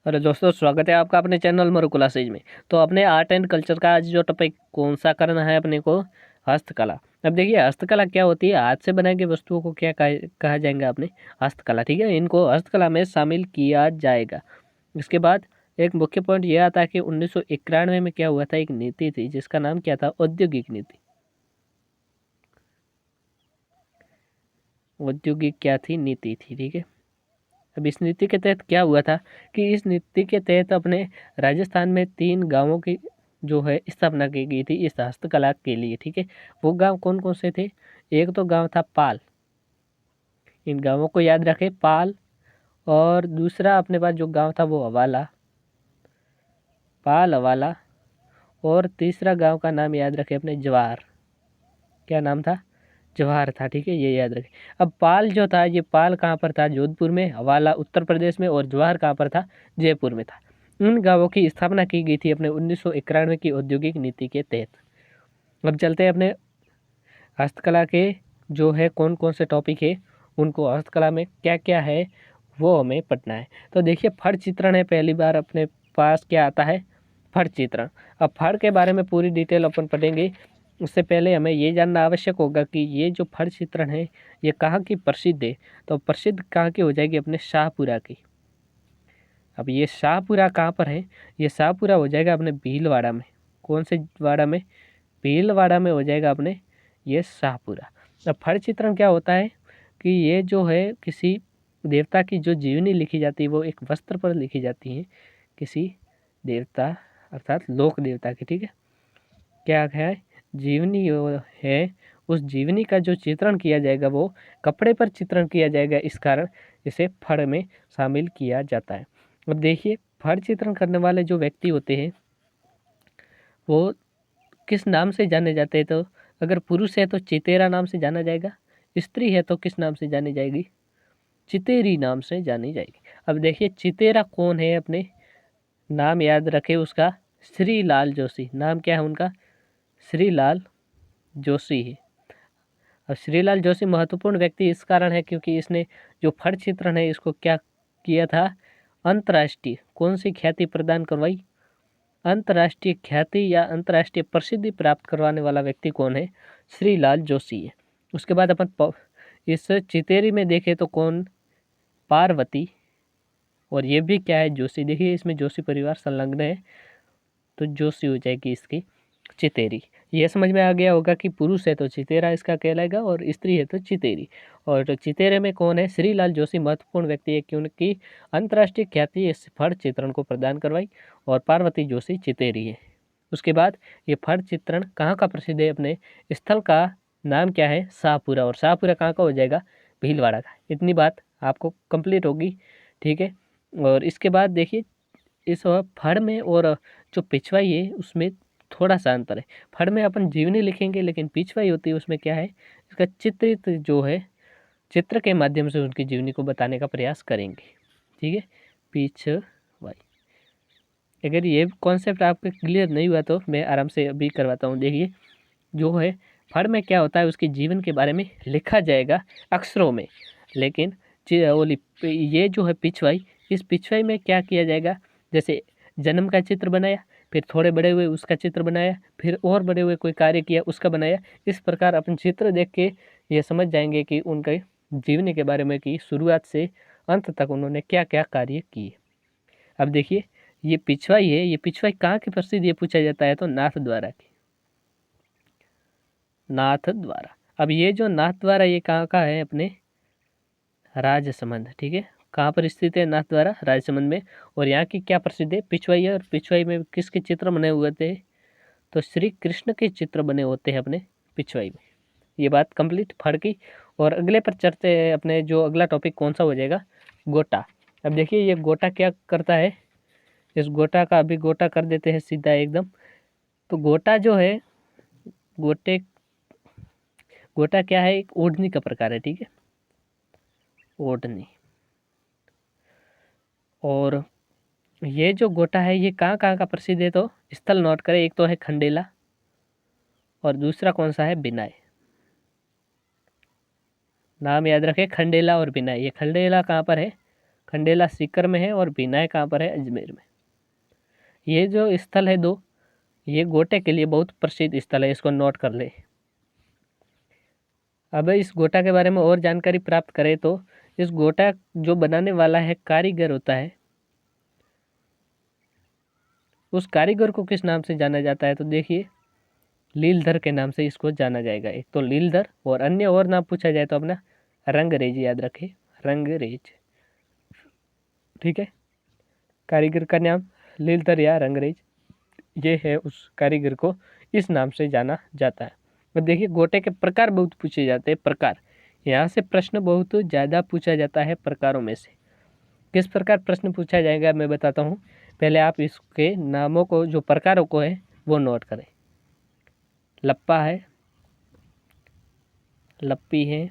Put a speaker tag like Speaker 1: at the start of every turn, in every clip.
Speaker 1: अरे दोस्तों, स्वागत है आपका अपने चैनल मरु क्लासेज में। तो अपने आर्ट एंड कल्चर का आज जो टॉपिक कौन सा करना है अपने को, हस्तकला। अब देखिए, हस्तकला क्या होती है। हाथ से बनाई गई वस्तुओं को क्या कहा जाएगा अपने, हस्तकला। ठीक है, इनको हस्तकला में शामिल किया जाएगा। इसके बाद एक मुख्य पॉइंट यह आता है कि 1991 में क्या हुआ था, एक नीति थी जिसका नाम क्या था, औद्योगिक नीति। औद्योगिक क्या थी, नीति थी। ठीक है, अब इस नीति के तहत क्या हुआ था कि इस नीति के तहत अपने राजस्थान में 3 गांवों की जो है स्थापना की गई थी इस हस्तकला के लिए। ठीक है, वो गांव कौन कौन से थे। एक तो गांव था पाल, इन गांवों को याद रखें, पाल। और दूसरा अपने पास जो गांव था वो अवाला, पाल अवाला। और तीसरा गांव का नाम याद रखें अपने, जवाहर। क्या नाम था, जवाहर था। ठीक है, ये याद रखें। अब पाल जो था, ये पाल कहाँ पर था, जोधपुर में। हवाला उत्तर प्रदेश में। और जवाहर कहाँ पर था, जयपुर में था। इन गांवों की स्थापना की गई थी अपने 1991 की औद्योगिक नीति के तहत। अब चलते हैं अपने हस्तकला के जो है कौन कौन से टॉपिक है, उनको हस्तकला में क्या क्या है वो हमें पढ़ना है। तो देखिए, फड़ चित्रण है। पहली बार अपने पास क्या आता है, फड़ चित्रण। अब फड़ के बारे में पूरी डिटेल अपन पढ़ेंगे। उससे पहले हमें ये जानना आवश्यक होगा कि ये जो फड़ चित्रण है ये कहाँ की प्रसिद्ध है। तो प्रसिद्ध कहाँ की हो जाएगी, अपने शाहपुरा की। अब ये शाहपुरा कहाँ पर है, ये शाहपुरा हो जाएगा अपने भीलवाड़ा में। कौन से वाड़ा में, भीलवाड़ा में हो जाएगा अपने ये शाहपुरा। अब फड़ चित्रण क्या होता है कि ये जो है किसी देवता की जो जीवनी लिखी जाती है वो एक वस्त्र पर लिखी जाती है, किसी देवता अर्थात लोक देवता की। ठीक है, क्या है, जीवनी है। उस जीवनी का जो चित्रण किया जाएगा वो कपड़े पर चित्रण किया जाएगा, इस कारण इसे फड़ में शामिल किया जाता है। अब देखिए, फड़ चित्रण करने वाले जो व्यक्ति होते हैं वो किस नाम से जाने जाते हैं। तो अगर पुरुष है तो चितेरा नाम से जाना जाएगा, स्त्री है तो किस नाम से जानी जाएगी, चितेरी नाम से जानी जाएगी। अब देखिए, चितेरा कौन है, अपने नाम याद रखे उसका, श्रीलाल जोशी। नाम क्या है उनका, श्रीलाल जोशी है। अब श्रीलाल जोशी महत्वपूर्ण व्यक्ति इस कारण है क्योंकि इसने जो फड़ चित्रण है इसको क्या किया था, अंतर्राष्ट्रीय कौन सी ख्याति प्रदान करवाई, अंतर्राष्ट्रीय ख्याति या अंतर्राष्ट्रीय प्रसिद्धि प्राप्त करवाने वाला व्यक्ति कौन है, श्रीलाल जोशी है। उसके बाद अपन इस चितेरी में देखें तो कौन, पार्वती। और ये भी क्या है, जोशी। देखिए, इसमें जोशी परिवार संलग्न है तो जोशी हो जाएगी इसकी चितेरी। यह समझ में आ गया होगा कि पुरुष है तो चितेरा इसका कहलाएगा और स्त्री है तो चितेरी। और चितेरे में कौन है, श्रीलाल जोशी महत्वपूर्ण व्यक्ति है क्योंकि अंतर्राष्ट्रीय ख्याति इस फड़ चित्रण को प्रदान करवाई। और पार्वती जोशी चितेरी है। उसके बाद ये फड़ चित्रण कहाँ का प्रसिद्ध है, अपने स्थल का नाम क्या है, शाहपुरा। और शाहपुरा कहाँ का हो जाएगा, भीलवाड़ा का। इतनी बात आपको कंप्लीट होगी। ठीक है, और इसके बाद देखिए, इस फड़ में और जो पिछवाई है उसमें थोड़ा सा अंतर है। फड़ में अपन जीवनी लिखेंगे लेकिन पिछवाई होती है उसमें क्या है, इसका चित्रित जो है चित्र के माध्यम से उनकी जीवनी को बताने का प्रयास करेंगे। ठीक है, पिछवाई। अगर ये कॉन्सेप्ट आपके क्लियर नहीं हुआ तो मैं आराम से अभी करवाता हूँ। देखिए, जो है फड़ में क्या होता है, उसके जीवन के बारे में लिखा जाएगा अक्षरों में। लेकिन ये जो है पिछवाई, इस पिछवाई में क्या किया जाएगा, जैसे जन्म का चित्र बनाया, फिर थोड़े बड़े हुए उसका चित्र बनाया, फिर और बड़े हुए कोई कार्य किया उसका बनाया। इस प्रकार अपन चित्र देख के ये समझ जाएंगे कि उनके जीवनी के बारे में कि शुरुआत से अंत तक उन्होंने क्या क्या कार्य किए। अब देखिए, ये पिछवाई है, ये पिछवाई कहाँ की प्रसिद्ध ये पूछा जाता है तो नाथ द्वारा की, नाथ द्वारा। अब ये जो नाथ द्वारा ये कहाँ का है, अपने राजसमंद। ठीक है, कहाँ पर स्थित है, नाथ द्वारा राजसमंद में। और यहाँ की क्या प्रसिद्ध है, पिछवाई है। और पिछवाई में किसके चित्र बने हुए थे, तो श्री कृष्ण के चित्र बने होते हैं अपने पिछवाई में। ये बात कंप्लीट फड़ की। और अगले पर चलते हैं, अपने जो अगला टॉपिक कौन सा हो जाएगा, गोटा। अब देखिए, ये गोटा क्या करता है, इस गोटा का अभी गोटा कर देते हैं सीधा एकदम। तो गोटा जो है, गोटे गोटा क्या है, एक ओढ़नी का प्रकार है। ठीक है, ओढ़नी। और ये जो गोटा है ये कहाँ कहाँ का प्रसिद्ध है, तो स्थल नोट करें। एक तो है खंडेला और दूसरा कौन सा है, बिनाई। नाम याद रखें, खंडेला और बिनाई। ये खंडेला कहाँ पर है, खंडेला सीकर में है और बीनाए कहाँ पर है, अजमेर में। ये जो स्थल है दो, ये गोटे के लिए बहुत प्रसिद्ध स्थल है, इसको नोट कर ले। अब इस गोटा के बारे में और जानकारी प्राप्त करें तो इस गोटा जो बनाने वाला है कारीगर होता है, उस कारीगर को किस नाम से जाना जाता है, तो देखिए लीलधर के नाम से इसको जाना जाएगा। एक तो लीलधर और अन्य और नाम पूछा जाए तो अपना रंगरेज याद रखें, रंगरेज, ठीक है। कारीगर का नाम लीलधर या रंगरेज, ये है उस कारीगर को इस नाम से जाना जाता है। और देखिए गोटे के प्रकार बहुत पूछे जाते हैं, प्रकार यहाँ से प्रश्न बहुत ज़्यादा पूछा जाता है प्रकारों में से। किस प्रकार प्रश्न पूछा जाएगा मैं बताता हूँ, पहले आप इसके नामों को जो प्रकारों को है वो नोट करें। लप्पा है, लप्पी है,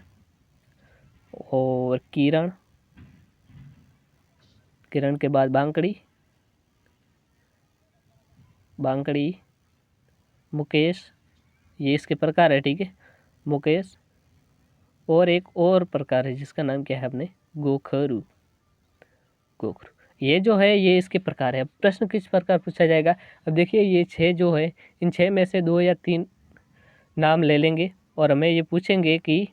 Speaker 1: और किरण, किरण के बाद बांकड़ी, बांकड़ी, मुकेश, ये इसके प्रकार है, ठीक है, मुकेश। और एक और प्रकार है जिसका नाम क्या है अपने, गोखरू, गोखरू। ये जो है ये इसके प्रकार है। अब प्रश्न किस प्रकार पूछा जाएगा, अब देखिए ये 6 जो है, इन 6 में से 2 या 3 नाम ले लेंगे और हमें ये पूछेंगे कि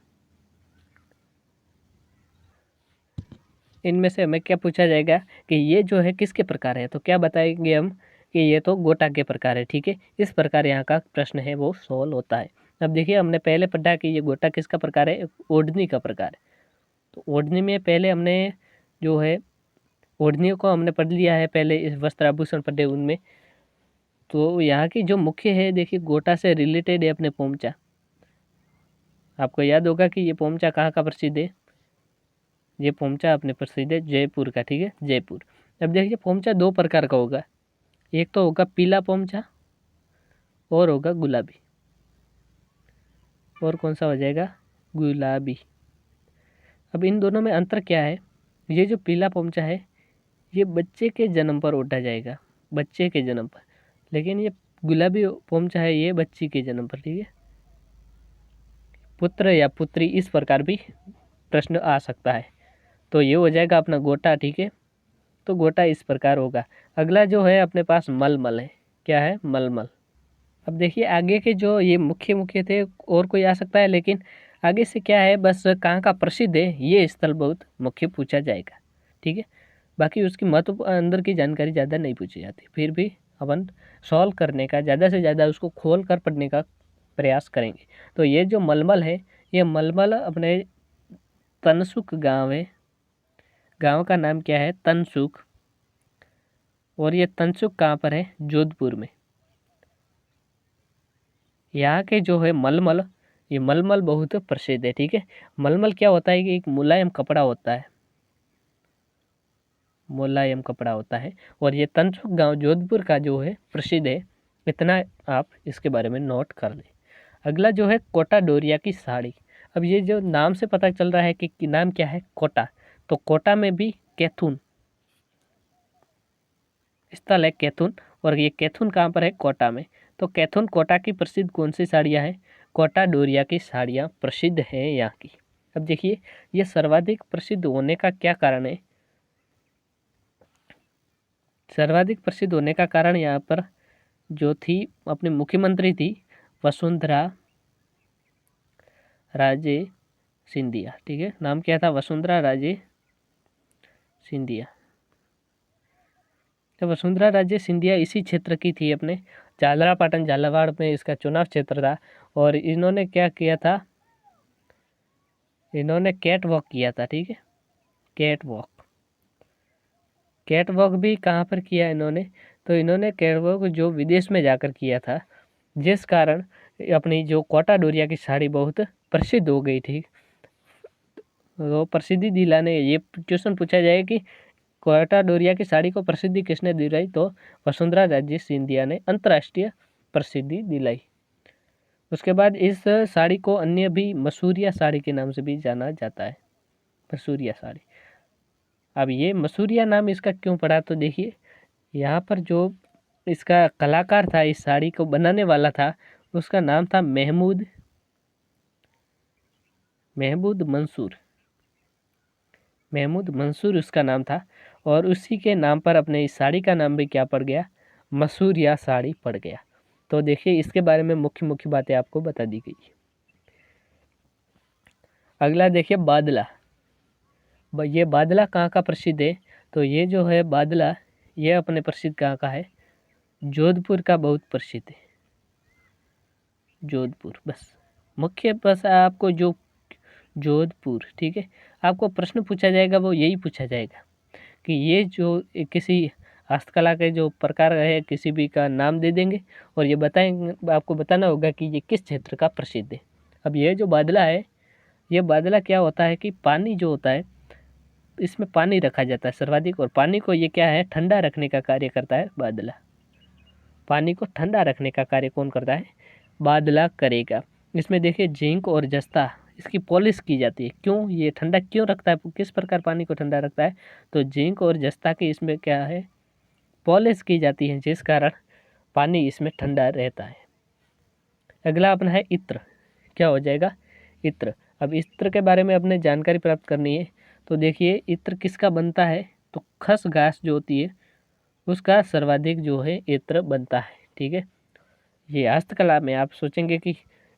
Speaker 1: इनमें से हमें क्या पूछा जाएगा कि ये जो है किसके प्रकार है, तो क्या बताएंगे हम कि ये तो गोटा के प्रकार है, ठीक है। इस प्रकार यहाँ का प्रश्न है वो सॉल्व होता है। अब देखिए हमने पहले पढ़ा कि ये गोटा किसका प्रकार है, ओढ़नी का प्रकार है। तो ओढ़नी में पहले हमने जो है ओढ़नियों को हमने पढ़ लिया है, पहले इस वस्त्र आभूषण पढ़े उनमें। तो यहाँ की जो मुख्य है देखिए गोटा से रिलेटेड है अपने पोमचा। आपको याद होगा कि ये पोमचा कहाँ का प्रसिद्ध है, ये पोमचा अपने प्रसिद्ध है जयपुर का, ठीक है, जयपुर। अब देखिए पोमचा 2 प्रकार का होगा, एक तो होगा पीला पोमचा और होगा गुलाबी। और कौन सा हो जाएगा, गुलाबी। अब इन दोनों में अंतर क्या है, ये जो पीला पोमचा है ये बच्चे के जन्म पर ओढ़ा जाएगा, बच्चे के जन्म पर, लेकिन ये गुलाबी पोमचा है ये बच्ची के जन्म पर, ठीक है। पुत्र या पुत्री इस प्रकार भी प्रश्न आ सकता है। तो ये हो जाएगा अपना गोटा, ठीक है। तो गोटा इस प्रकार होगा। अगला जो है अपने पास मलमल है, क्या है, मलमल। अब देखिए आगे के जो ये मुख्य थे और कोई आ सकता है, लेकिन आगे से क्या है बस कहाँ का प्रसिद्ध है ये स्थल बहुत मुख्य पूछा जाएगा, ठीक है। बाकी उसकी महत्व अंदर की जानकारी ज़्यादा नहीं पूछी जाती, फिर भी अपन सॉल्व करने का ज़्यादा से ज़्यादा उसको खोल कर पढ़ने का प्रयास करेंगे। तो ये जो मलमल है, ये मलमल अपने तनसुख गांव है, गांव का नाम क्या है, तनसुख। और ये तनसुख कहाँ पर है, जोधपुर में। यहाँ के जो है मलमल, ये मलमल बहुत प्रसिद्ध है, ठीक है। मलमल क्या होता है कि एक मुलायम कपड़ा होता है, मुलायम कपड़ा होता है। और ये तनसुख गांव जोधपुर का जो है प्रसिद्ध है, इतना आप इसके बारे में नोट कर लें। अगला जो है कोटा डोरिया की साड़ी। अब ये जो नाम से पता चल रहा है कि नाम क्या है, कोटा। तो कोटा में भी कैथून स्थल है, कैथून। और ये कैथून कहाँ पर है, कोटा में। तो कैथून कोटा की प्रसिद्ध कौन सी साड़ियाँ हैं, कोटा डोरिया की साड़ियाँ प्रसिद्ध हैं यहाँ की। अब देखिए ये सर्वाधिक प्रसिद्ध होने का क्या कारण है, सर्वाधिक प्रसिद्ध होने का कारण यहाँ पर जो थी अपनी मुख्यमंत्री थी वसुंधरा राजे सिंधिया, ठीक है। नाम क्या था, वसुंधरा राजे सिंधिया। तो वसुंधरा राजे सिंधिया इसी क्षेत्र की थी, अपने झालरापाटन झालावाड़ में इसका चुनाव क्षेत्र था। और इन्होंने क्या किया था, इन्होंने कैट वॉक किया था, ठीक है, कैट वॉक। कैट वॉक भी कहाँ पर किया इन्होंने, तो इन्होंने कैट वॉक जो विदेश में जाकर किया था, जिस कारण अपनी जो कोटा डोरिया की साड़ी बहुत प्रसिद्ध हो गई थी। तो प्रसिद्धि दिलाने, ये क्वेश्चन पूछा जाए कि कोटा डोरिया की साड़ी को प्रसिद्धि किसने दिलाई, तो वसुंधरा राजे सिंधिया ने अंतर्राष्ट्रीय प्रसिद्धि दिलाई। उसके बाद इस साड़ी को अन्य भी मसूरिया साड़ी के नाम से भी जाना जाता है, मसूरिया साड़ी। अब ये मसूरिया नाम इसका क्यों पड़ा, तो देखिए यहाँ पर जो इसका कलाकार था, इस साड़ी को बनाने वाला था, उसका नाम था महमूद मंसूर, महमूद मंसूर उसका नाम था, और उसी के नाम पर अपने इस साड़ी का नाम भी क्या पड़ गया, मसूर या साड़ी पड़ गया। तो देखिए इसके बारे में मुख्य मुख्य बातें आपको बता दी गई। अगला देखिए बादला। ये बादला कहाँ का प्रसिद्ध है, तो ये जो है बादला ये अपने प्रसिद्ध कहाँ का है, जोधपुर का बहुत प्रसिद्ध है, जोधपुर। बस मुख्य बस आपको जो जोधपुर, ठीक है, आपको प्रश्न पूछा जाएगा वो यही पूछा जाएगा कि ये जो किसी हस्तकला के जो प्रकार है किसी भी का नाम दे देंगे और ये बताएंगे, आपको बताना होगा कि ये किस क्षेत्र का प्रसिद्ध है। अब ये जो बादला है, ये बादला क्या होता है कि पानी जो होता है इसमें पानी रखा जाता है सर्वाधिक, और पानी को ये क्या है, ठंडा रखने का कार्य करता है बादला। पानी को ठंडा रखने का कार्य कौन करता है, बादला करेगा। इसमें देखिए जिंक और जस्ता इसकी पॉलिश की जाती है। क्यों, ये ठंडा क्यों रखता है, किस प्रकार पानी को ठंडा रखता है, तो जिंक और जस्ता की इसमें क्या है, पॉलिश की जाती है, जिस कारण पानी इसमें ठंडा रहता है। अगला अपना है इत्र। क्या हो जाएगा, इत्र। अब इत्र के बारे में अपने जानकारी प्राप्त करनी है, तो देखिए इत्र किसका बनता है, तो खस घास जो होती है उसका सर्वाधिक जो है इत्र बनता है, ठीक है। ये हस्तकला में आप सोचेंगे कि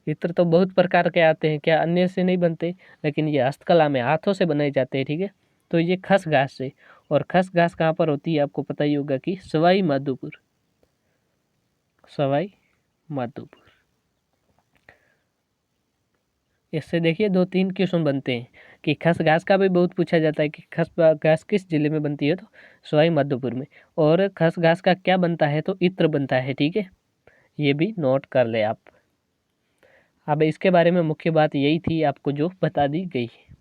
Speaker 1: इत्र तो बहुत प्रकार के आते हैं, क्या अन्य से नहीं बनते, लेकिन ये हस्तकला में हाथों से बनाए जाते हैं, ठीक है। तो ये खस घास से, और खस घास कहाँ पर होती है आपको पता ही होगा कि सवाई माधोपुर, सवाई माधोपुर। इससे देखिए 2-3 क्वेश्चन बनते हैं कि खस घास का भी बहुत पूछा जाता है कि खस घास किस जिले में बनती है, तो सवाई माधोपुर में। और खस घास का क्या बनता है, तो इत्र बनता है, ठीक है, ये भी नोट कर ले आप। अब इसके बारे में मुख्य बात यही थी आपको जो बता दी गई है।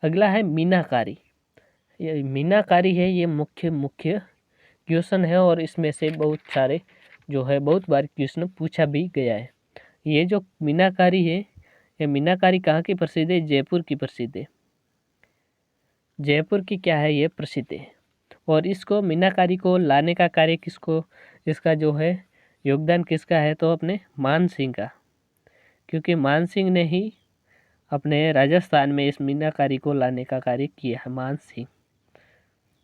Speaker 1: अगला है मीनाकारी। ये मीनाकारी है, ये मुख्य क्वेश्चन है, और इसमें से बहुत सारे जो है बहुत बार क्वेश्चन पूछा भी गया है। ये जो मीनाकारी है, ये मीनाकारी कहाँ की प्रसिद्ध है, जयपुर की प्रसिद्ध है, जयपुर की क्या है, ये प्रसिद्ध है। और इसको मीनाकारी को लाने का कार्य किसको, इसका जो है योगदान किसका है, तो अपने मान सिंह का, क्योंकि मान सिंह ने ही अपने राजस्थान में इस मीनाकारी को लाने का कार्य किया है। मान सिंह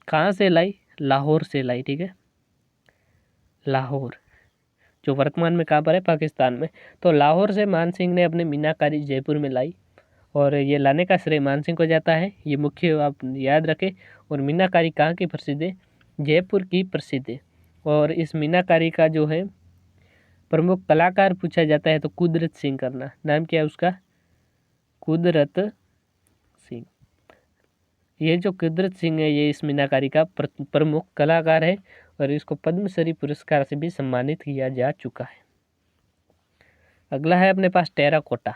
Speaker 1: कहाँ से लाई, लाहौर से लाई, ठीक है, लाहौर जो वर्तमान में कहाँ पर है, पाकिस्तान में। तो लाहौर से मान सिंह ने अपने मीनाकारी जयपुर में लाई, और ये लाने का श्रेय मान सिंह को जाता है, ये मुख्य आप याद रखें। और मीनाकारी कहाँ की प्रसिद्ध है, जयपुर की प्रसिद्ध है। और इस मीनाकारी का जो है प्रमुख कलाकार पूछा जाता है, तो कुदरत सिंह करना, नाम क्या है उसका, कुदरत सिंह। ये जो कुदरत सिंह है ये इस मीनाकारी का प्रमुख कलाकार है, और इसको पद्मश्री पुरस्कार से भी सम्मानित किया जा चुका है। अगला है अपने पास टेराकोटा।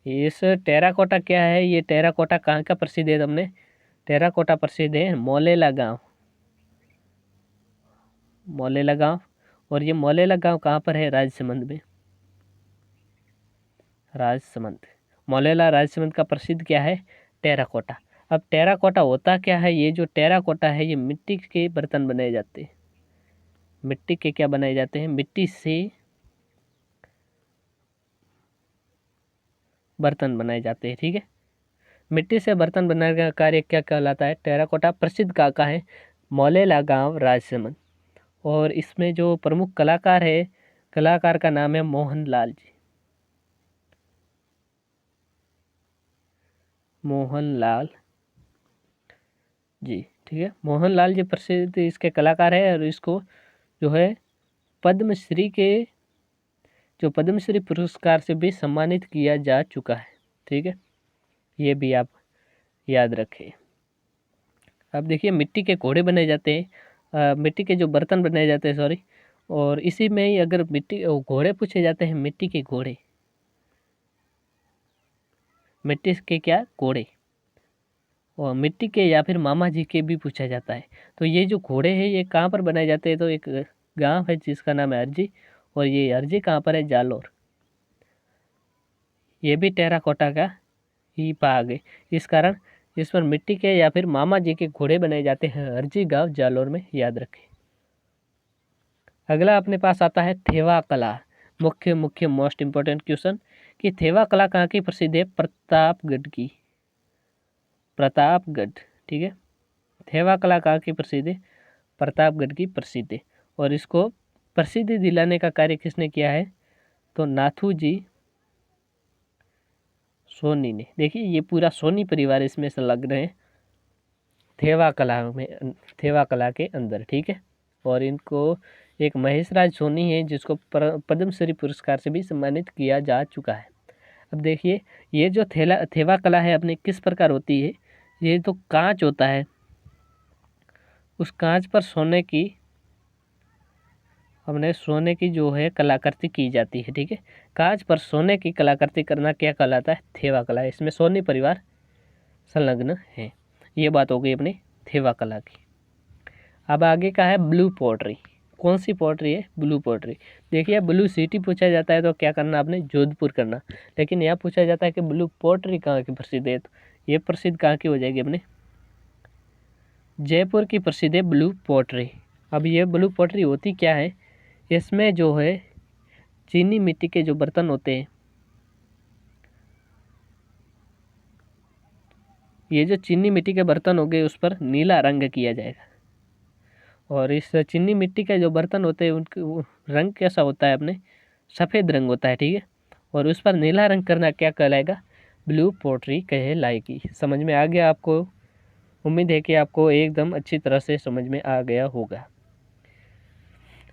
Speaker 1: इस टेराकोटा क्या है, ये टेराकोटा कहाँ का प्रसिद्ध है, तुमने टेराकोटा प्रसिद्ध है मौलेला गांव, मौलेला गांव। और ये मौलेला गांव कहाँ पर है, राजसमंद में, राजसमंद। मौलेला राजसमंद का प्रसिद्ध क्या है, टेराकोटा। अब टेराकोटा होता क्या है, ये जो टेराकोटा है ये मिट्टी के बर्तन बनाए जाते हैं, मिट्टी के क्या बनाए जाते हैं, मिट्टी से बर्तन बनाए जाते हैं, ठीक है। मिट्टी से बर्तन बनाने का कार्य क्या कहलाता है, टेराकोटा। प्रसिद्ध का है मौलेला गांव, राजसमंद। और इसमें जो प्रमुख कलाकार है, कलाकार का नाम है मोहनलाल जी, मोहनलाल जी, ठीक है। मोहनलाल जी प्रसिद्ध इसके कलाकार है, और इसको जो है पद्मश्री के जो पद्मश्री पुरस्कार से भी सम्मानित किया जा चुका है, ठीक है, ये भी आप याद रखें। अब देखिए मिट्टी के घोड़े बनाए जाते हैं, मिट्टी के जो बर्तन बनाए जाते हैं, सॉरी। और इसी में ही अगर मिट्टी घोड़े पूछे जाते हैं, मिट्टी के घोड़े, मिट्टी के क्या घोड़े, और मिट्टी के या फिर मामा जी के भी पूछा जाता है। तो ये जो घोड़े हैं ये कहाँ पर बनाए जाते हैं, तो एक गांव है जिसका नाम है अर्जी, और ये अर्जी कहाँ पर है, जालोर। ये भी टेराकोटा का ही भाग है, इस कारण इस पर मिट्टी के या फिर मामा जी के घोड़े बनाए जाते हैं, अर्जी गांव जालोर में, याद रखें। अगला अपने पास आता है थेवा कला। मुख्य मोस्ट इम्पोर्टेंट क्वेश्चन कि थेवा कला कहाँ की प्रसिद्ध है, प्रतापगढ़ की, प्रतापगढ़, ठीक है। थेवा कला कहाँ की प्रसिद्ध है? प्रतापगढ़ की प्रसिद्ध है। और इसको प्रसिद्धि दिलाने का कार्य किसने किया है? तो नाथूजी सोनी ने। देखिए ये पूरा सोनी परिवार इसमें संलग्न है थेवा कला के अंदर, ठीक है। और इनको एक महेशराज सोनी है जिसको पद्मश्री पुरस्कार से भी सम्मानित किया जा चुका है। अब देखिए ये जो थेवा कला है अपनी किस प्रकार होती है? ये तो कांच होता है, उस कांच पर सोने की जो है कलाकृति की जाती है, ठीक है। कांच पर सोने की कलाकृति करना क्या कहलाता है? थेवा कला। इसमें सोनी परिवार संलग्न है। ये बात हो गई अपनी थेवा कला की। अब आगे का है ब्लू पोट्री। कौन सी पोट्री है? Blue pottery. देखिए ब्लू सिटी पूछा जाता है तो क्या करना आपने? जोधपुर करना। लेकिन यहाँ पूछा जाता है कि ब्लू पोट्री कहाँ की प्रसिद्ध है, तो ये प्रसिद्ध कहाँ की हो जाएगी अपने? जयपुर की प्रसिद्ध है ब्लू पोट्री। अब ये ब्लू पोट्री होती क्या है? इसमें जो है चीनी मिट्टी के जो बर्तन होते हैं, ये जो चीनी मिट्टी के बर्तन हो गए उस पर नीला रंग किया जाएगा। और इस चीनी मिट्टी के जो बर्तन होते हैं उनके रंग कैसा होता है अपने? सफ़ेद रंग होता है, ठीक है। और उस पर नीला रंग करना क्या कहलाएगा? ब्लू पोट्री कहलाएगी। समझ में आ गया आपको? उम्मीद है कि आपको एकदम अच्छी तरह से समझ में आ गया होगा।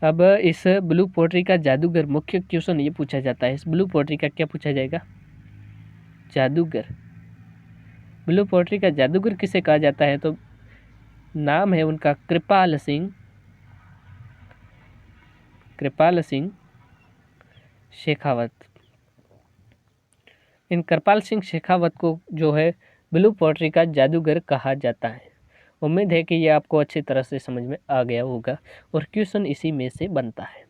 Speaker 1: अब इस ब्लू पोट्री का जादूगर मुख्य क्वेश्चन ये पूछा जाता है, इस ब्लू पोट्री का क्या पूछा जाएगा? जादूगर। ब्लू पोट्री का जादूगर किसे कहा जाता है? तो नाम है उनका कृपाल सिंह शेखावत। इन कृपाल सिंह शेखावत को जो है ब्लू पोट्री का जादूगर कहा जाता है। उम्मीद है कि ये आपको अच्छी तरह से समझ में आ गया होगा और क्वेश्चन इसी में से बनता है,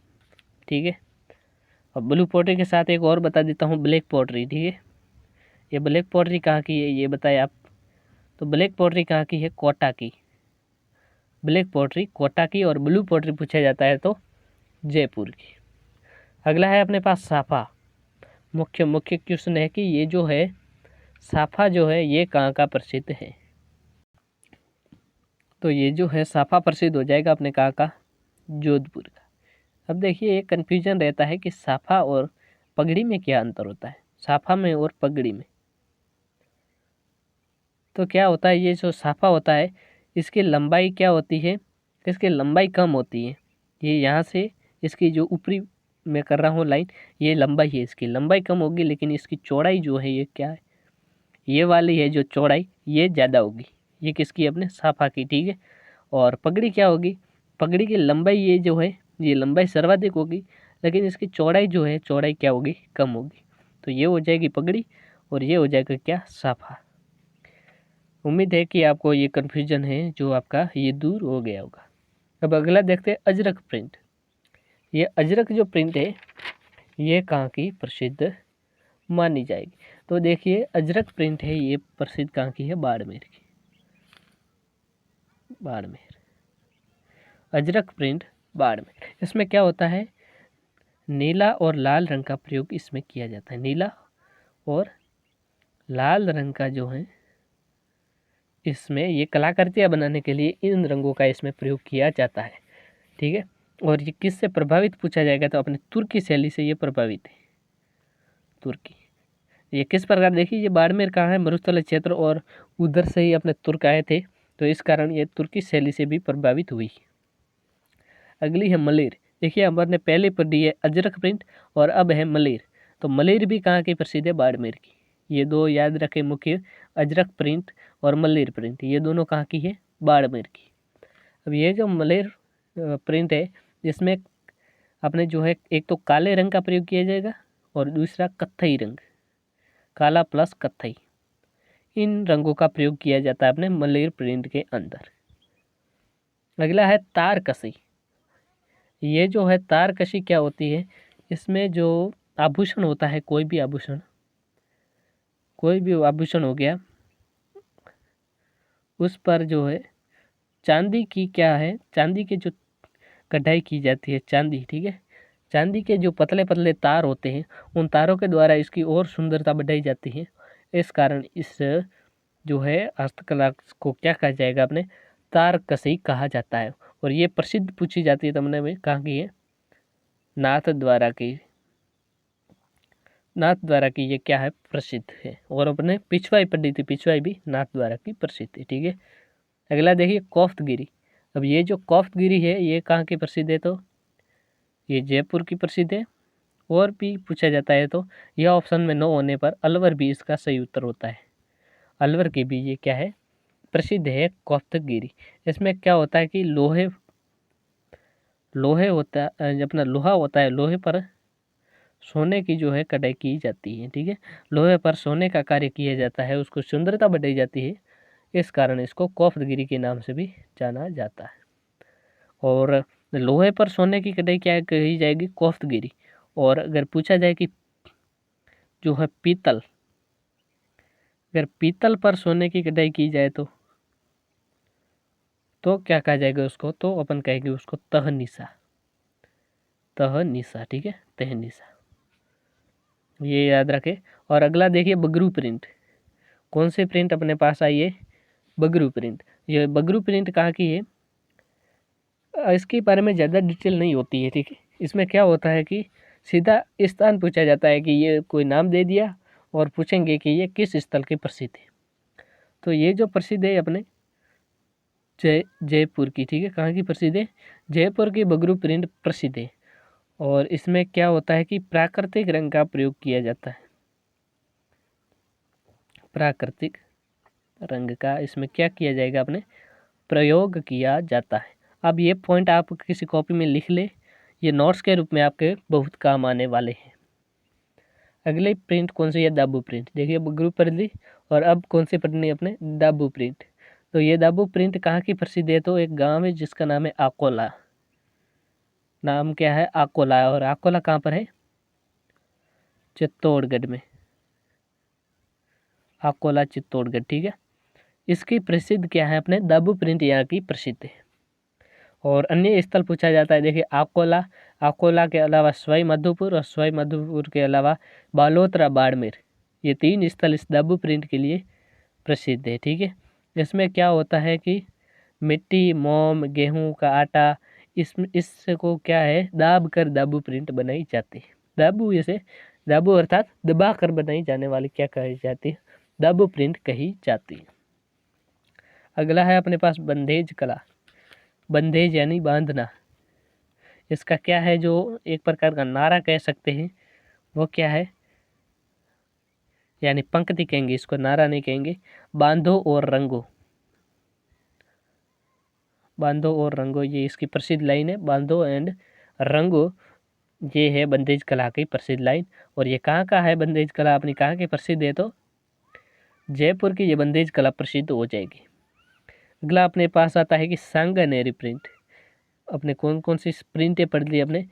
Speaker 1: ठीक है। अब ब्लू पोट्री के साथ एक और बता देता हूँ, ब्लैक पोट्री, ठीक है। ये ब्लैक पोट्री कहाँ की है ये बताए आप? तो ब्लैक पोट्री कहाँ की है? कोटा की। ब्लैक पोट्री कोटा की। और ब्लू पोट्री पूछा जाता है तो जयपुर की। अगला है अपने पास साफा। मुख्य क्वेश्चन है कि ये जो है साफा जो है ये कहाँ का प्रसिद्ध है? तो ये जो है साफा प्रसिद्ध हो जाएगा अपने कहाँ का? जोधपुर का। अब देखिए एक कन्फ्यूजन रहता है कि साफा और पगड़ी में क्या अंतर होता है, साफा में और पगड़ी में। तो क्या होता है, ये जो साफा होता है इसकी लंबाई क्या होती है? इसकी लंबाई कम होती है। ये यहाँ से इसकी जो ऊपरी मैं कर रहा हूँ लाइन, ये लंबाई है, इसकी लंबाई कम होगी, लेकिन इसकी चौड़ाई जो है ये क्या है? ये वाली है जो चौड़ाई ये ज़्यादा होगी। ये किसकी? अपने साफा की, ठीक है। और पगड़ी क्या होगी? पगड़ी की लंबाई ये जो है ये लंबाई सर्वाधिक होगी, लेकिन इसकी चौड़ाई जो है चौड़ाई क्या होगी? कम होगी। तो ये हो जाएगी पगड़ी और ये हो जाएगा क्या? साफा। उम्मीद है कि आपको ये कन्फ्यूजन है जो आपका ये दूर हो गया होगा। अब अगला देखते हैं अजरक प्रिंट। ये अजरक जो प्रिंट है ये कहाँ की प्रसिद्ध मानी जाएगी? तो देखिए अजरक प्रिंट है ये प्रसिद्ध कहाँ की है? बाड़मेर की। बाड़मेर। अजरक प्रिंट बाड़मेर। इसमें क्या होता है? नीला और लाल रंग का प्रयोग इसमें किया जाता है। नीला और लाल रंग का जो है इसमें ये कलाकृतियाँ बनाने के लिए इन रंगों का इसमें प्रयोग किया जाता है, ठीक है। और ये किससे प्रभावित पूछा जाएगा? तो अपने तुर्की शैली से ये प्रभावित है। तुर्की। ये किस प्रकार? देखिए ये बाड़मेर कहाँ है? मरुस्थल क्षेत्र, और उधर से ही अपने तुर्क आए थे, तो इस कारण ये तुर्की शैली से भी प्रभावित हुई। अगली है मलेर। देखिए हमने पहले पढ़ी है अजरक प्रिंट और अब है मलेर। तो मलेर भी कहाँ की प्रसिद्ध है? बाड़मेर की। ये दो याद रखें मुख्य, अजरक प्रिंट और मलेर प्रिंट, ये दोनों कहाँ की है? बाड़मेर की। अब ये जो मलेर प्रिंट है जिसमें अपने जो है एक तो काले रंग का प्रयोग किया जाएगा और दूसरा कत्थई रंग, काला प्लस कत्थई, इन रंगों का प्रयोग किया जाता है अपने मलेर प्रिंट के अंदर। अगला है तारकसी। ये जो है तारकशी क्या होती है? इसमें जो आभूषण होता है, कोई भी आभूषण हो गया, उस पर जो है चांदी की क्या है? चांदी के जो कढ़ाई की जाती है, चांदी, ठीक है। चांदी के जो पतले पतले तार होते हैं उन तारों के द्वारा इसकी और सुंदरता बढ़ाई जाती है। इस कारण इस जो है हस्तकला को क्या कहा जाएगा अपने, तारकसी कहा जाता है। और ये प्रसिद्ध पूछी जाती है, तुमने में कहाँ की है, नाथ द्वारा की ये क्या है, प्रसिद्ध है। और अपने पिछवाई पढ़ी थी, पिछवाई भी नाथ द्वारा की प्रसिद्ध है। ठीक है, अगला देखिए कोफ्तगिरी। अब ये जो कोफ्तगिरी है ये कहाँ की प्रसिद्ध है, तो ये जयपुर की प्रसिद्ध है। और भी पूछा जाता है तो यह ऑप्शन में नो होने पर अलवर भी इसका सही उत्तर होता है। अलवर की भी ये क्या है, प्रसिद्ध है कोफ्तगिरी। इसमें क्या होता है कि लोहे होता है, अपना लोहा होता है, लोहे पर सोने की जो है कढ़ाई की जाती है। ठीक है, लोहे पर सोने का कार्य किया जाता है, उसको सुंदरता बढ़ाई जाती है, इस कारण इसको कोफ्तगिरी के नाम से भी जाना जाता है। और लोहे पर सोने की कढ़ाई क्या कही जाएगी, कोफ्तगिरी। और अगर पूछा जाए कि जो है पीतल, अगर पीतल पर सोने की कढ़ाई की जाए तो क्या कहा जाएगा उसको, तो अपन कहेंगे उसको तहनीसा, तहनीसा। ठीक है, तहनीसा, ये याद रखें। और अगला देखिए बगरू प्रिंट। कौन से प्रिंट अपने पास आई है, बगरू प्रिंट। ये बगरू प्रिंट कहाँ की है, इसके बारे में ज़्यादा डिटेल नहीं होती है। ठीक है, इसमें क्या होता है कि सीधा स्थान पूछा जाता है कि ये कोई नाम दे दिया और पूछेंगे कि ये किस स्थल के प्रसिद्ध है। तो ये जो प्रसिद्ध है अपने जयपुर की। ठीक है, कहाँ की प्रसिद्ध है, जयपुर की बगरू प्रिंट प्रसिद्ध है। और इसमें क्या होता है कि प्राकृतिक रंग का प्रयोग किया जाता है, प्राकृतिक रंग का इसमें क्या किया जाएगा, अपने प्रयोग किया जाता है। अब ये पॉइंट आप किसी कॉपी में लिख ले, ये नोट्स के रूप में आपके बहुत काम आने वाले हैं। अगले प्रिंट कौन सी है, दाबू प्रिंट। देखिए ग्रुप पढ़ ली, और अब कौन सी पढ़नी है अपने, दाबू प्रिंट। तो ये दाबू प्रिंट कहाँ की प्रसिद्ध है, तो एक गांव है जिसका नाम है आकोला। नाम क्या है, आकोला। और आकोला कहाँ पर है, चित्तौड़गढ़ में, आकोला चित्तौड़गढ़। ठीक है, इसकी प्रसिद्ध क्या है, अपने दाबू प्रिंट यहाँ की प्रसिद्ध है। और अन्य स्थल पूछा जाता है, देखिए आकोला, आकोला के अलावा सवाई माधोपुर, और सवाई माधोपुर के अलावा बालोतरा, बाड़मेर, ये 3 स्थल इस दाबू प्रिंट के लिए प्रसिद्ध है। ठीक है, इसमें क्या होता है कि मिट्टी, मोम, गेहूं का आटा, इसको क्या है, दाब कर दाबू प्रिंट बनाई जाती है। दाबू जैसे दाबू अर्थात दबा कर बनाई जाने वाली क्या कही जाती है, दाबू प्रिंट कही जाती है। अगला है अपने पास बंधेज कला। बंधेज यानी बांधना, इसका क्या है, जो एक प्रकार का नारा कह सकते हैं, वो क्या है, यानी पंक्ति कहेंगे इसको, नारा नहीं कहेंगे। बांधो और रंगो, बांधो और रंगो, ये इसकी प्रसिद्ध लाइन है, बांधो एंड रंगो, ये है बंधेज कला की प्रसिद्ध लाइन। और ये कहाँ का है बंधेज कला, अपनी कहाँ की प्रसिद्ध है, तो जयपुर की ये बंधेज कला प्रसिद्ध हो जाएगी। अगला अपने पास आता है कि सांगानेरी प्रिंट। अपने कौन कौन सी प्रिंटें पढ़ ली, अपने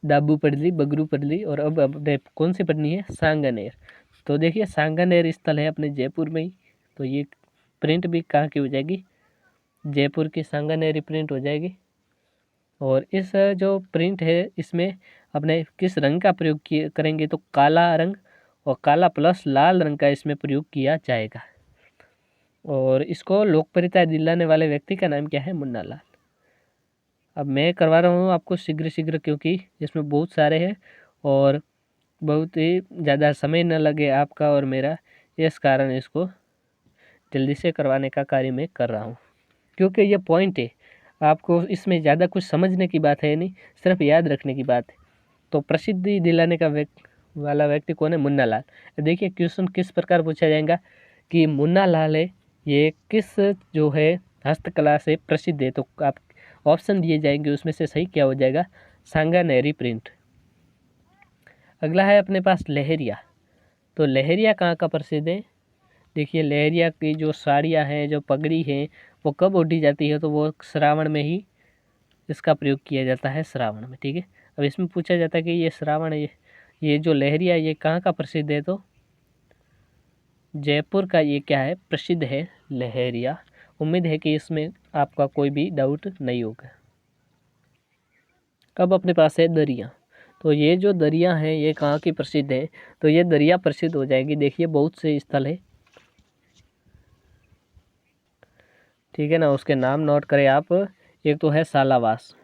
Speaker 1: दाबू पढ़ ली, बगरू पढ़ ली, और अब अपने कौन सी पढ़नी है, सांगानेर। तो देखिए सांगानेर स्थल है अपने जयपुर में ही, तो ये प्रिंट भी कहाँ की हो जाएगी, जयपुर की सांगानेरी प्रिंट हो जाएगी। और इस जो प्रिंट है इसमें अपने किस रंग का प्रयोग करेंगे, तो काला रंग, और काला प्लस लाल रंग का इसमें प्रयोग किया जाएगा। और इसको लोकप्रियता दिलाने वाले व्यक्ति का नाम क्या है, मुन्ना लाल। अब मैं करवा रहा हूँ आपको शीघ्र शीघ्र, क्योंकि इसमें बहुत सारे हैं और बहुत ही ज़्यादा समय न लगे आपका और मेरा, इस कारण इसको जल्दी से करवाने का कार्य मैं कर रहा हूँ। क्योंकि ये पॉइंट है, आपको इसमें ज़्यादा कुछ समझने की बात है नहीं, सिर्फ याद रखने की बात है। तो प्रसिद्धि दिलाने का वाला व्यक्ति कौन है, मुन्ना लाल। देखिए क्वेश्चन किस प्रकार पूछा जाएगा कि मुन्ना लाल है, ये किस जो है हस्तकला से प्रसिद्ध है, तो आप ऑप्शन दिए जाएंगे, उसमें से सही क्या हो जाएगा, सांगानेरी प्रिंट। अगला है अपने पास लहरिया। तो लहरिया कहाँ का प्रसिद्ध है, देखिए लहरिया की जो साड़ियाँ हैं, जो पगड़ी है, वो कब ओढ़ी जाती है, तो वो श्रावण में ही इसका प्रयोग किया जाता है, श्रावण में। ठीक है, अब इसमें पूछा जाता है कि ये श्रावण, ये जो लहरिया ये कहाँ का प्रसिद्ध है, तो जयपुर का ये क्या है, प्रसिद्ध है लहरिया। उम्मीद है कि इसमें आपका कोई भी डाउट नहीं होगा। अब अपने पास है दरिया। तो ये जो दरिया हैं ये कहाँ की प्रसिद्ध है, तो ये दरिया प्रसिद्ध हो जाएगी। देखिए बहुत से स्थल है, ठीक है ना। उसके नाम नोट करें आप। एक तो है सालावास,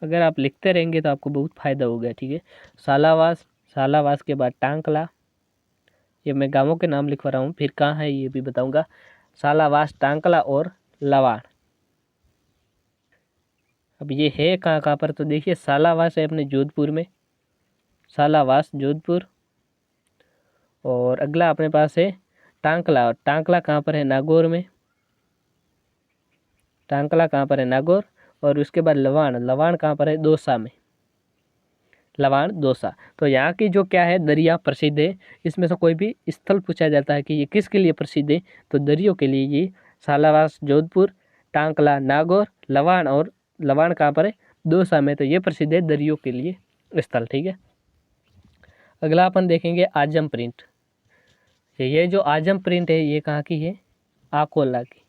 Speaker 1: अगर आप लिखते रहेंगे तो आपको बहुत फ़ायदा होगा, ठीक है। सालावास, सालावास के बाद टांकला, ये मैं गाँवों के नाम लिखवा रहा हूँ, फिर कहाँ है ये भी बताऊँगा। सालावास, टांकला और लवाण। अब ये है कहाँ कहाँ पर, तो देखिए सालावास है अपने जोधपुर में, सालावास जोधपुर। और अगला अपने पास है टांकला, और टांकला कहाँ पर है, नागौर में। टांकला कहाँ पर है, नागौर। और उसके बाद लवाण, लवाण कहाँ पर है, दौसा में। लवाण, दौसा। तो यहाँ की जो क्या है, दरिया प्रसिद्ध है। इसमें से कोई भी स्थल पूछा जाता है कि ये किसके लिए प्रसिद्ध है, तो दरियों के लिए ये सालावास जोधपुर, टांकला नागौर, लवाण, और लवाण कहाँ पर है, दौसा में। तो ये प्रसिद्ध है दरियों के लिए स्थल, ठीक है। अगला अपन देखेंगे आजम प्रिंट। ये जो आजम प्रिंट है ये कहाँ की है, आकोला की।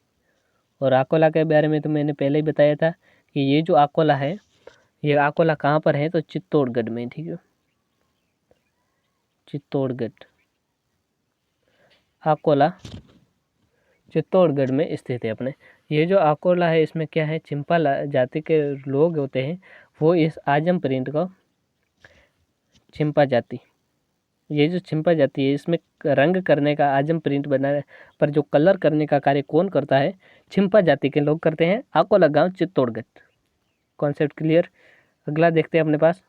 Speaker 1: और आकोला के बारे में तो मैंने पहले ही बताया था कि ये जो आकोला है, ये आकोला कहाँ पर है, तो चित्तौड़गढ़ में, ठीक है। चित्तौड़गढ़, आकोला चित्तौड़गढ़ में स्थित है अपने। ये जो आकोला है इसमें क्या है, चिंपा जाति के लोग होते हैं, वो इस आजम प्रिंट को, चिंपा जाति, ये जो चिंपा जाति है इसमें रंग करने का, आजम प्रिंट बनाने पर जो कलर करने का कार्य कौन करता है, चिंपा जाति के लोग करते हैं, आकोला गांव चित्तौड़गढ़। Concept clear. अगला देखते हैं अपने पास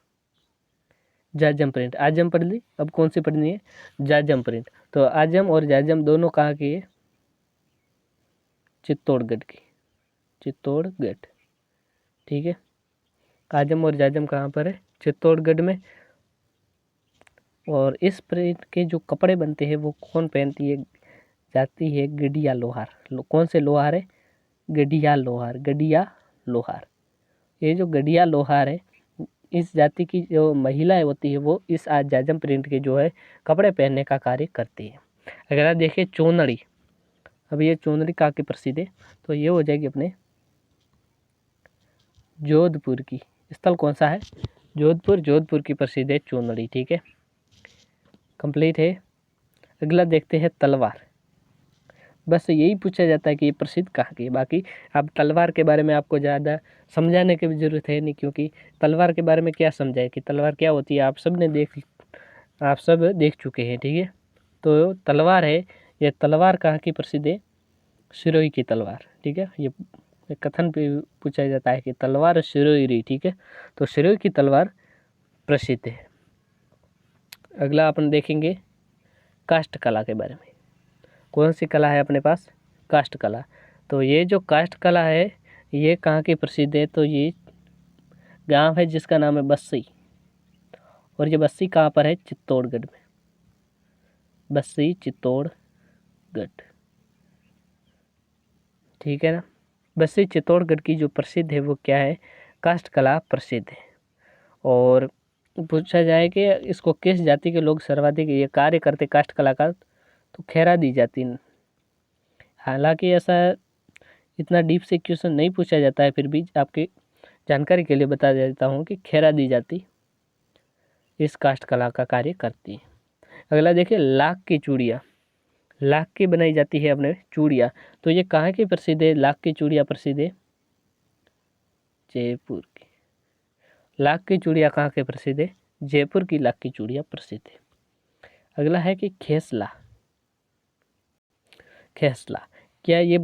Speaker 1: जाजम प्रिंट। आजम पढ़ ली, अब कौन सी पढ़नी है, जाजम प्रिंट। तो आजम और जाजम दोनों कहाँ की है, चित्तौड़गढ़ की, चित्तौड़गढ़, ठीक है। आजम और जाजम कहाँ पर है, चित्तौड़गढ़ में। और इस प्रिंट के जो कपड़े बनते हैं वो कौन पहनती है, जाती है गडिया लोहार। कौन से लोहार है, गडिया लोहार, गडिया लोहार। ये जो गडिया लोहार है, इस जाति की जो महिलाएं होती है वो इस आज जाजम प्रिंट के जो है कपड़े पहनने का कार्य करती है। अगर आप देखिए चोनड़ी, अब ये चोनड़ी कहाँ की प्रसिद्ध है, तो ये हो जाएगी अपने जोधपुर की। स्थल कौन सा है, जोधपुर, जोधपुर की प्रसिद्ध है चोनड़ी, ठीक है। कंप्लीट है। अगला देखते हैं तलवार। बस यही पूछा जाता है कि ये प्रसिद्ध कहाँ की है। बाकी अब तलवार के बारे में आपको ज़्यादा समझाने की भी ज़रूरत है नहीं, क्योंकि तलवार के बारे में क्या समझाए कि तलवार क्या होती है, आप सब देख चुके हैं, ठीक है। तो तलवार है, ये तलवार कहाँ की प्रसिद्ध है, सिरोही की तलवार, ठीक है। ये कथन भी पूछा जाता है कि तलवार सिरोही रही, ठीक है। तो सिरोही की तलवार प्रसिद्ध है। अगला अपन देखेंगे काष्ठ कला के बारे में। कौन सी कला है अपने पास, काष्ठ कला। तो ये जो काष्ठ कला है ये कहाँ की प्रसिद्ध है, तो ये गांव है जिसका नाम है बस्सी। और ये बस्सी कहाँ पर है, चित्तौड़गढ़ में, बस्सी चित्तौड़गढ़, ठीक है ना। बस्सी चित्तौड़गढ़ की जो प्रसिद्ध है वो क्या है, काष्ठ कला प्रसिद्ध है। और पूछा जाए कि इसको किस जाति के लोग सर्वाधिक ये कार्य करते काष्ठ कला का, तो खैरादी जाति। हालांकि ऐसा इतना डीप से क्वेश्चन नहीं पूछा जाता है, फिर भी आपकी जानकारी के लिए बता देता हूँ कि खैरादी जाति इस काष्ठ कला का कार्य करती है। अगला देखिए लाख की चूड़ियाँ। लाख की बनाई जाती है अपने चूड़ियाँ, तो ये कहाँ की प्रसिद्ध है, लाख की चूड़ियाँ प्रसिद्ध है जयपुर की। लाख की चूड़ियाँ कहाँ के प्रसिद्ध है, जयपुर की लाख की चूड़ियाँ प्रसिद्ध है। अगला है कि खेसला। खेसला क्या, ये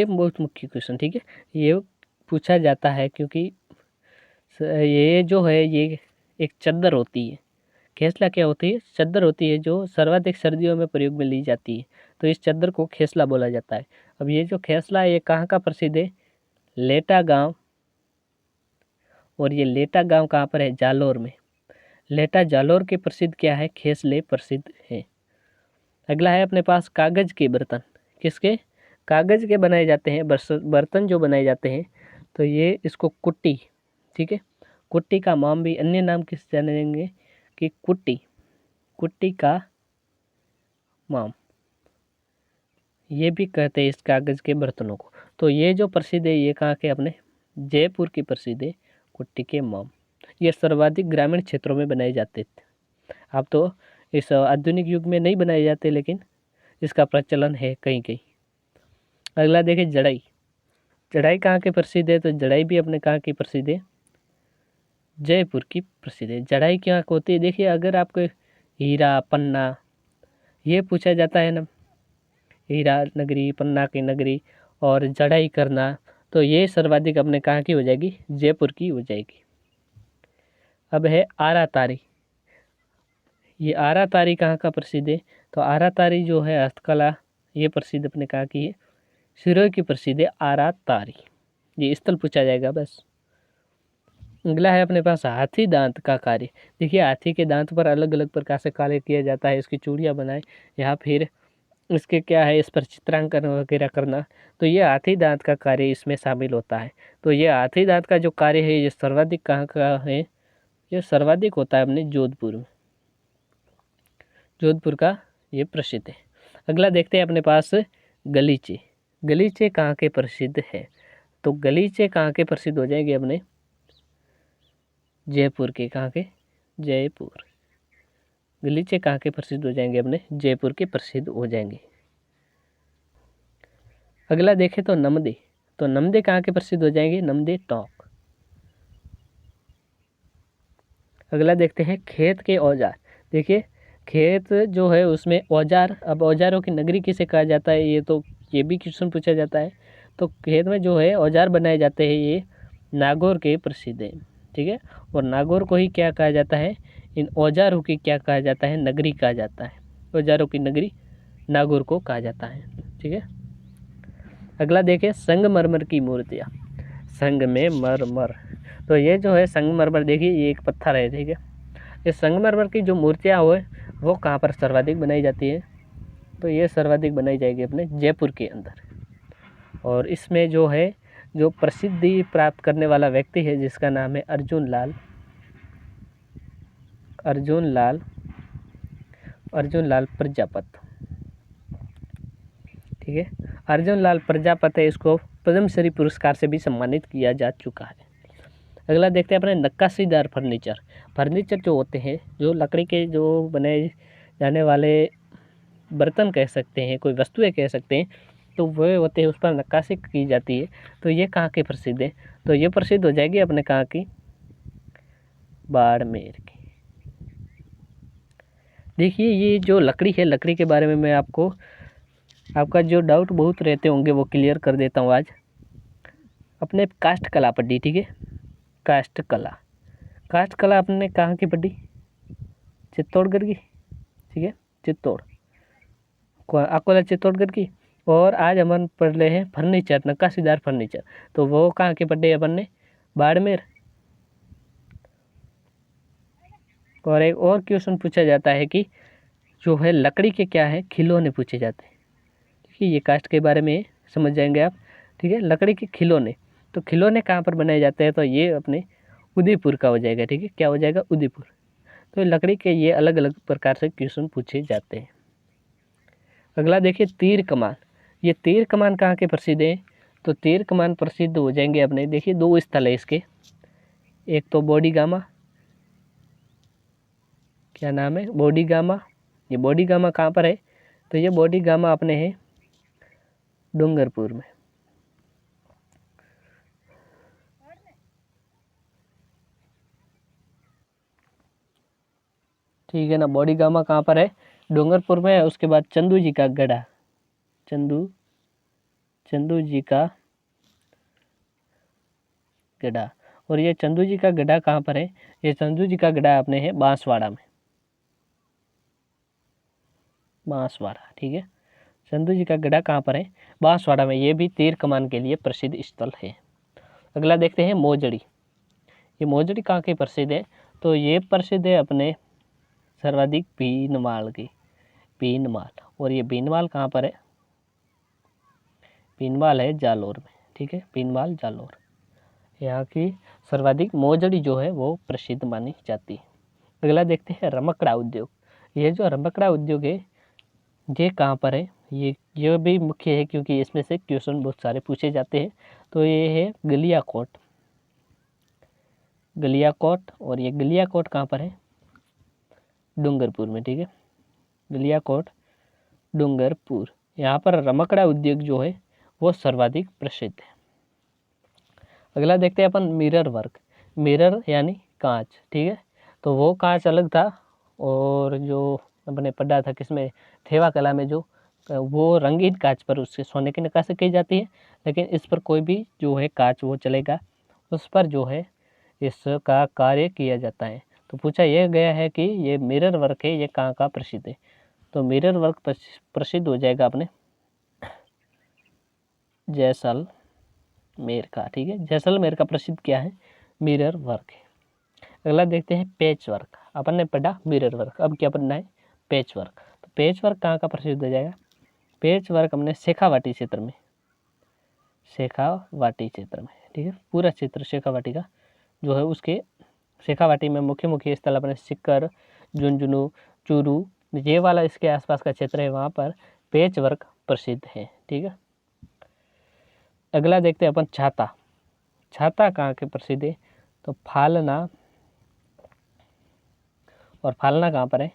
Speaker 1: बहुत मुख्य क्वेश्चन, ठीक है। ये पूछा जाता है क्योंकि ये जो है ये एक चद्दर होती है। खेसला क्या होती है, चद्दर होती है जो सर्वाधिक सर्दियों में प्रयोग में ली जाती है। तो इस चद्दर को खेसला बोला जाता है। अब ये जो खेसला है ये कहाँ का प्रसिद्ध है, लेटा गांव। और ये लेटा गांव कहाँ पर है, जालोर में। लेटा जालोर के प्रसिद्ध क्या है, खेसले प्रसिद्ध है। अगला है अपने पास कागज के बर्तन। किसके, कागज के बनाए जाते हैं बर्तन जो बनाए जाते हैं, तो ये इसको कुट्टी, ठीक है। कुट्टी का माम भी अन्य नाम किस जानेंगे कि कुट्टी, कुट्टी का माम, ये भी कहते हैं इस कागज के बर्तनों को। तो ये जो प्रसिद्ध है ये कहाँ के, अपने जयपुर की प्रसिद्ध है कुट्टी के माम। ये सर्वाधिक ग्रामीण क्षेत्रों में बनाए जाते थे। अब तो इस आधुनिक युग में नहीं बनाए जाते, लेकिन इसका प्रचलन है कहीं कहीं। अगला देखिए जड़ाई। जड़ाई कहाँ के प्रसिद्ध है? तो जड़ाई भी अपने कहाँ की प्रसिद्ध है? जयपुर की प्रसिद्ध है। जड़ाई क्या होती है? देखिए अगर आपको हीरा पन्ना ये पूछा जाता है ना, हीरा नगरी, पन्ना की नगरी और जड़ाई करना, तो ये सर्वाधिक अपने कहाँ की हो जाएगी? जयपुर की हो जाएगी। अब है आरा तारी। ये आरा तारी कहाँ का प्रसिद्ध है? तो आरा तारी जो है हस्तकला, ये प्रसिद्ध अपने कहाँ की है? सिरोही की प्रसिद्ध है आरा तारी। ये स्थल पूछा जाएगा बस। अगला है अपने पास हाथी दांत का कार्य। देखिए हाथी के दांत पर अलग अलग प्रकार से कार्य किया जाता है, इसकी चूड़ियाँ बनाए या फिर इसके क्या है, इस पर चित्रांकन वगैरह करना, तो ये हाथी दांत का कार्य इसमें शामिल होता है। तो ये हाथी दांत का जो कार्य है ये सर्वाधिक कहाँ का है? ये सर्वाधिक होता है अपने जोधपुर में। जोधपुर का ये प्रसिद्ध है। अगला देखते हैं अपने पास गलीचे। गलीचे कहाँ के प्रसिद्ध है? तो गलीचे कहाँ के प्रसिद्ध हो जाएंगे अपने? जयपुर के। कहाँ के? जयपुर। गलीचे कहाँ के प्रसिद्ध हो जाएंगे अपने? जयपुर के प्रसिद्ध हो जाएंगे। अगला देखें तो नमदे। तो नमदे कहाँ के प्रसिद्ध हो जाएंगे? नमदे टॉक। अगला देखते हैं खेत के औजार। देखिए खेत जो है उसमें औजार, अब औजारों की नगरी किसे कहा जाता है? ये भी क्वेश्चन पूछा जाता है। तो खेत में जो है औजार बनाए जाते हैं ये नागौर के प्रसिद्ध है, ठीक है। और नागौर को ही क्या कहा जाता है? इन औजारों की क्या कहा जाता है? नगरी कहा जाता है। औजारों की नगरी नागौर को कहा जाता है, ठीक है। अगला देखें संगमरमर की मूर्तियाँ। संगमरमर, तो ये जो है संगमरमर, देखिए ये एक पत्थर है, ठीक है। ये संगमरमर की जो मूर्तियाँ वो कहाँ पर सर्वाधिक बनाई जाती है? तो ये सर्वाधिक बनाई जाएगी अपने जयपुर के अंदर। और इसमें जो है जो प्रसिद्धि प्राप्त करने वाला व्यक्ति है जिसका नाम है अर्जुन लाल प्रजापत, ठीक है। अर्जुन लाल प्रजापत है, इसको पद्मश्री पुरस्कार से भी सम्मानित किया जा चुका है। अगला देखते हैं अपने नक्काशीदार फर्नीचर जो होते हैं, जो लकड़ी के जो बनाए जाने वाले बर्तन कह सकते हैं, कोई वस्तुएं कह सकते हैं, तो वह होते हैं, उस पर नक्काशी की जाती है। तो ये कहाँ के प्रसिद्ध है? तो ये प्रसिद्ध हो जाएगी अपने कहाँ की? बाड़मेर की। देखिए ये जो लकड़ी है, लकड़ी के बारे में मैं आपका जो डाउट बहुत रहते होंगे वो क्लियर कर देता हूँ आज। अपने काष्ठ कला पढ़ी, ठीक है। काष्ठ कला अपने कहाँ की पढ़ी? चित्तौड़गढ़ की, ठीक है। चित्तौड़, अकोला चित्तौड़गढ़ की। और आज हम पढ़ रहे हैं फर्नीचर, नक्काशीदार फर्नीचर, तो वो कहाँ के पढ़े अपन ने? बाड़मेर। और एक और क्वेश्चन पूछा जाता है कि जो है लकड़ी के क्या है? खिलौने पूछे जाते हैं। देखिए ये कास्ट के बारे में समझ जाएंगे आप, ठीक है। लकड़ी के खिलौने, तो खिलौने कहाँ पर बनाए जाते हैं? तो ये अपने उदयपुर का हो जाएगा, ठीक है। क्या हो जाएगा? उदयपुर। तो लकड़ी के ये अलग अलग प्रकार से क्वेश्चन पूछे जाते हैं। अगला देखिए तीर कमान। ये तीर कमान कहाँ के प्रसिद्ध है? तो तीर कमान प्रसिद्ध हो जाएंगे अपने, देखिए दो स्थल है इसके। एक तो बॉडीगामा, क्या नाम है? बॉडीगामा। ये बॉडीगामा कहाँ पर है? तो ये बॉडीगामा अपने है डूंगरपुर में। ठीक है ना, बॉडीगामा कहाँ पर है? डूंगरपुर में है। उसके बाद चंदू जी का गढ़ा, चंदू जी का गढ़ा। और ये चंदू जी का गढ़ा कहाँ पर है? ये चंदू जी का गढ़ा अपने है बांसवाड़ा में, बांसवाड़ा, ठीक है। चंदू जी का गढ़ा कहाँ पर है? बांसवाड़ा में। ये भी तीर कमान के लिए प्रसिद्ध स्थल है। अगला देखते हैं मोजड़ी। ये मोजड़ी कहाँ की प्रसिद्ध है? तो ये प्रसिद्ध है अपने सर्वाधिक भीनमाल की, भीनमाल। और ये भीनमाल कहाँ पर है? भीनमाल है जालोर में, ठीक है। भीनमाल जालोर, यहाँ की सर्वाधिक मोजड़ी जो है वो प्रसिद्ध मानी जाती है। अगला देखते हैं रमकड़ा उद्योग। ये जो रमकड़ा उद्योग है ये कहाँ पर है? ये भी मुख्य है क्योंकि इसमें से क्वेश्चन बहुत सारे पूछे जाते हैं। तो ये है गलियाकोट, और ये गलियाकोट कहाँ पर है? डूंगरपुर में, ठीक है। गलियाकोट डूंगरपुर। यहाँ पर रमकड़ा उद्योग जो है वो सर्वाधिक प्रसिद्ध है। अगला देखते हैं अपन मिरर वर्क। मिरर यानी कांच, ठीक है। तो वो कांच अलग था, और जो अपने पढ़ा था किसमें, थेवा कला में, जो वो रंगीन कांच पर उससे सोने की नक्काशी की जाती है, लेकिन इस पर कोई भी जो है कांच वो चलेगा, उस पर जो है इसका कार्य किया जाता है। तो पूछा यह गया है कि ये मिरर वर्क है, ये कहाँ का प्रसिद्ध है। तो मिरर वर्क प्रसिद्ध हो जाएगा अपने जैसलमेर का, ठीक है। जैसलमेर का प्रसिद्ध क्या है, मिरर वर्क है। अगला देखते हैं पेच वर्क। अपन ने पढ़ा मिरर वर्क, अब क्या पढ़ना है, पेच वर्क। तो पेच वर्क कहाँ का प्रसिद्ध हो जाएगा, पेच वर्क हमने शेखावाटी क्षेत्र में, शेखावाटी क्षेत्र में, ठीक है। पूरा क्षेत्र शेखावाटी का जो है, उसके शेखावाटी में मुख्य स्थल अपने सिक्कर, झुंझुनू, चूरू, ये वाला इसके आसपास का क्षेत्र है, वहाँ पर पेच वर्क प्रसिद्ध है, ठीक है। अगला देखते हैं अपन छाता। छाता कहाँ के प्रसिद्ध है, तो फालना, और फालना कहाँ पर है,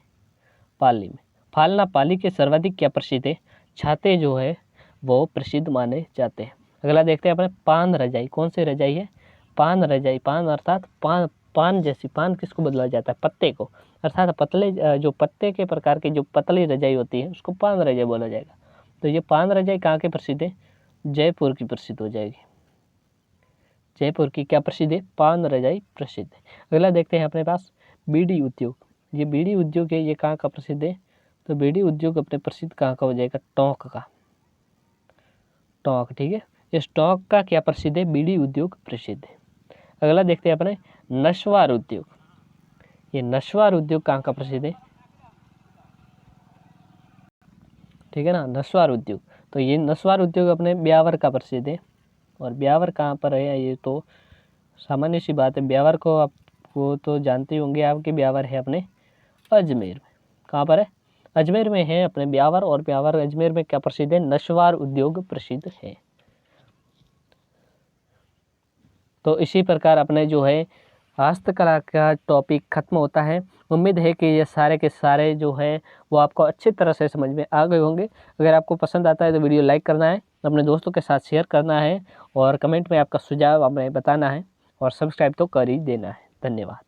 Speaker 1: पाली में। फालना पाली के सर्वाधिक क्या प्रसिद्ध है, छाते जो है वो प्रसिद्ध माने जाते हैं। अगला देखते हैं अपने पान रजाई। कौन सी रजाई है, पान रजाई। पान अर्थात पान जैसी, पान किसको बोला जाता है, पत्ते को, अर्थात पतले, जो पत्ते के प्रकार की जो पतली रजाई होती है उसको पान रजाई बोला जाएगा। तो ये पान रजाई कहाँ के प्रसिद्ध है, जयपुर की प्रसिद्ध हो जाएगी। जयपुर की क्या प्रसिद्ध है, पान रजाई प्रसिद्ध है। अगला देखते हैं अपने पास बीड़ी उद्योग। ये बीड़ी उद्योग है, ये कहाँ का प्रसिद्ध है, तो बीड़ी उद्योग अपने प्रसिद्ध कहाँ का हो जाएगा, टोंक का, टोंक, ठीक है। इस टोंक का क्या प्रसिद्ध है, बीड़ी उद्योग प्रसिद्ध है। अगला देखते हैं अपने नस्वार उद्योग। ये नस्वार उद्योग कहाँ का प्रसिद्ध है, ठीक है ना, नस्वार उद्योग। तो ये नस्वार उद्योग अपने ब्यावर का प्रसिद्ध है। और ब्यावर कहाँ पर है, ये तो सामान्य सी बात है, ब्यावर को आपको तो जानते होंगे आपके, ब्यावर है अपने अजमेर में। कहाँ पर है, अजमेर में है अपने ब्यावर, और ब्यावर अजमेर में क्या प्रसिद्ध है, नस्वार उद्योग प्रसिद्ध है। तो इसी प्रकार अपने जो है हस्तकला का टॉपिक खत्म होता है। उम्मीद है कि ये सारे के सारे जो है वो आपको अच्छी तरह से समझ में आ गए होंगे। अगर आपको पसंद आता है तो वीडियो लाइक करना है, अपने दोस्तों के साथ शेयर करना है, और कमेंट में आपका सुझाव हमें बताना है, और सब्सक्राइब तो कर ही देना है। धन्यवाद।